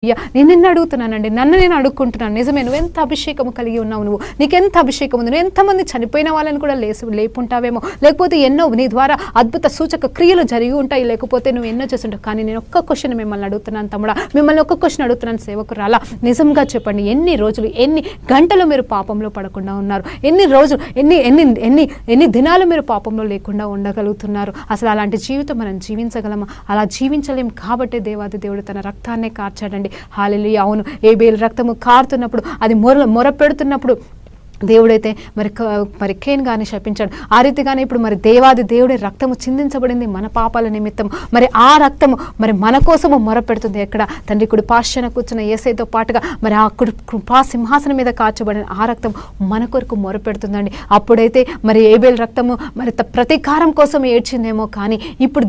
నేను నిన్ను అడుగుతున్నానండి, నన్ను నేను అడుక్కుంటున్నాను. నిజమే, నువ్వెంత అభిషేకం కలిగి ఉన్నావు, నీకెంత అభిషేకం ఉంది, నువ్వు ఎంతమంది చనిపోయిన వాళ్ళని కూడా లేపుంటావేమో, లేకపోతే ఎన్నో నీ ద్వారా అద్భుత సూచక క్రియలు జరిగి ఉంటాయి, లేకపోతే నువ్వు ఎన్నో చేస్తుంటావు. కానీ నేను ఒక్క క్వశ్చన్ మిమ్మల్ని అడుగుతున్నాను తమ్ముడా, మిమ్మల్ని ఒక్క క్వశ్చన్ అడుగుతున్నాను సేవకురాలా, నిజంగా చెప్పండి, ఎన్ని రోజులు ఎన్ని గంటలు మీరు పాపంలో పడకుండా ఉన్నారు? ఎన్ని రోజులు ఎన్ని ఎన్ని ఎన్ని ఎన్ని దినాలు మీరు పాపంలో లేకుండా ఉండగలుగుతున్నారు? అసలు అలాంటి జీవితం మనం జీవించగలమా? అలా జీవించలేం కాబట్టి దేవాది దేవుడు తన రక్తాన్నే కార్చాడండి. హల్లెలూయా. అవును, ఏబేలు రక్తము కారుతున్నప్పుడు, అది మొర పెడుతున్నప్పుడు దేవుడైతే మరి కేన్ గాని శపించాడు. ఆ రీతిగానే ఇప్పుడు మరి దేవాది దేవుడి రక్తము చిందించబడింది మన పాపాల నిమిత్తం. మరి ఆ రక్తము మరి మన కోసము మొరపెడుతుంది. ఎక్కడ తండ్రి కుడి పార్శ్వన కూర్చున్న యేసయ్యతో పాటుగా మరి ఆ కృపా సింహాసనం మీద కాచబడిన ఆ రక్తం మన కొరకు మొరపెడుతుందండి. అప్పుడైతే మరి ఏబేల్ రక్తము మరి ప్రతీకారం కోసం ఏడ్చిందేమో, కానీ ఇప్పుడు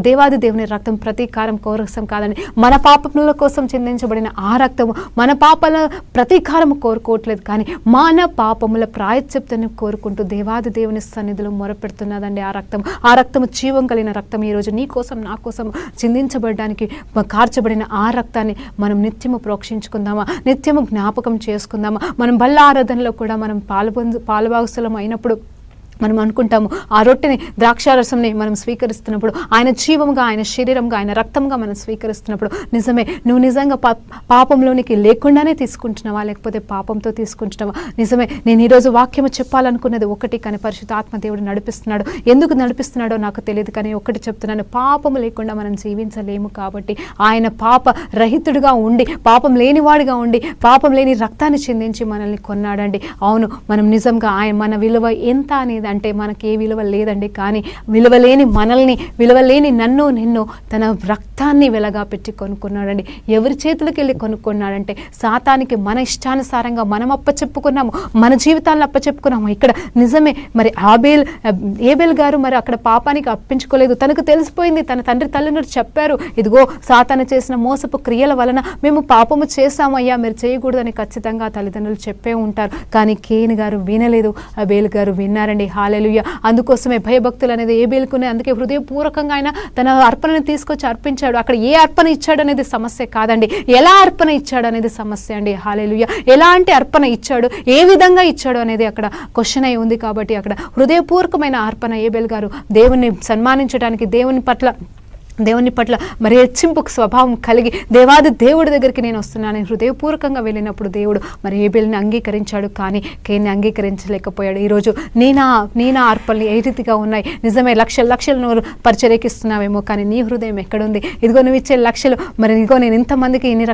దేవాది దేవుని రక్తం ప్రతీకారం కోసం కాదండి, మన పాపముల కోసం చిందించబడిన ఆ రక్తము మన పాపాల ప్రతీకారం కోరుకోవట్లేదు, కానీ మన పాపముల ప్రాయశ్చిత్తాన్ని కోరుకుంటూ దేవాది దేవుని సన్నిధిలో మొరపెడుతున్నదండి ఆ రక్తము జీవం కలిగిన రక్తం. ఈరోజు నీ కోసం నా కోసం చిందించబడడానికి కార్చబడిన ఆ రక్తాన్ని మనం నిత్యము ప్రోక్షించుకుందామా, నిత్యము జ్ఞాపకం చేసుకుందామా? మనం బల్ల ఆరాధనలో కూడా మనం పాలుభాగస్తులం అయినప్పుడు మనం అనుకుంటాము, ఆ రొట్టెని ద్రాక్షారసంని మనం స్వీకరిస్తున్నప్పుడు, ఆయన జీవముగా, ఆయన శరీరంగా, ఆయన రక్తంగా మనం స్వీకరిస్తున్నప్పుడు, నిజమే, నువ్వు నిజంగా పాపంలోనికి లేకుండానే తీసుకుంటున్నావా, లేకపోతే పాపంతో తీసుకుంటున్నావా? నిజమే, నేను ఈరోజు వాక్యము చెప్పాలనుకున్నది ఒకటి, కానీ పరిశుద్ధ ఆత్మదేవుడు నడిపిస్తున్నాడు. ఎందుకు నడిపిస్తున్నాడో నాకు తెలియదు, కానీ ఒకటి చెప్తున్నాను, పాపము లేకుండా మనం జీవించలేము. కాబట్టి ఆయన పాప రహితుడిగా ఉండి, పాపం లేనివాడిగా ఉండి, పాపం లేని రక్తాన్ని చిందించి మనల్ని కొన్నాడండి. అవును, మనం నిజంగా మన విలువ ఎంత అనేది అంటే మనకి ఏ విలువ లేదండి, కానీ విలువలేని మనల్ని, విలువలేని నన్ను నిన్ను తన రక్తాన్ని వెలగా పెట్టి కొనుక్కున్నాడండి. ఎవరి చేతులకు వెళ్ళి కొనుక్కున్నాడంటే సాతానికి మన ఇష్టానుసారంగా మనం అప్పచెప్పుకున్నాము, మన జీవితాలను అప్పచెప్పుకున్నాము. ఇక్కడ నిజమే, మరి ఏబేల్ గారు మరి అక్కడ పాపానికి అప్పించుకోలేదు. తనకు తెలిసిపోయింది, తన తండ్రి తల్లిదండ్రులు చెప్పారు, ఇదిగో సాతాను చేసిన మోసపు క్రియల వలన మేము పాపము చేశామయ్యా, మీరు చేయకూడదని ఖచ్చితంగా తల్లిదండ్రులు చెప్పే ఉంటారు. కానీ కేన్ గారు వినలేదు, ఏబేల్ గారు విన్నారండి. హల్లెలూయా. అందుకోసమే భయభక్తులు అనేది ఏబేలుకునే, అందుకే హృదయపూర్వకంగా ఆయన తన అర్పణను తీసుకొచ్చి అర్పించాడు. అక్కడ ఏ అర్పణ ఇచ్చాడు అనేది సమస్య కాదండి, ఎలా అర్పణ ఇచ్చాడు అనేది సమస్య అండి. హల్లెలూయా. ఎలాంటి అర్పణ ఇచ్చాడు, ఏ విధంగా ఇచ్చాడు అనేది అక్కడ క్వశ్చన్ అయి ఉంది. కాబట్టి అక్కడ హృదయపూర్వకమైన అర్పణ ఏబేల్ గారు దేవుణ్ణి సన్మానించడానికి, దేవుని పట్ల మరి హెచ్చింపు స్వభావం కలిగి దేవాది దేవుడి దగ్గరికి నేను వస్తున్నాను హృదయపూర్వకంగా వెళ్ళినప్పుడు దేవుడు మరి ఏబేల్ని అంగీకరించాడు, కానీ కేన్ని అంగీకరించలేకపోయాడు. ఈరోజు నేను అర్పణలు ఏ రీతిగా ఉన్నాయి? నిజమే, లక్షలు నువ్వు పరిచర్యకిస్తున్నావేమో, కానీ నీ హృదయం ఎక్కడుంది? ఇదిగో నువ్వు ఇచ్చే లక్షలు, మరి ఇదిగో నేను ఇంతమందికి ఇన్ని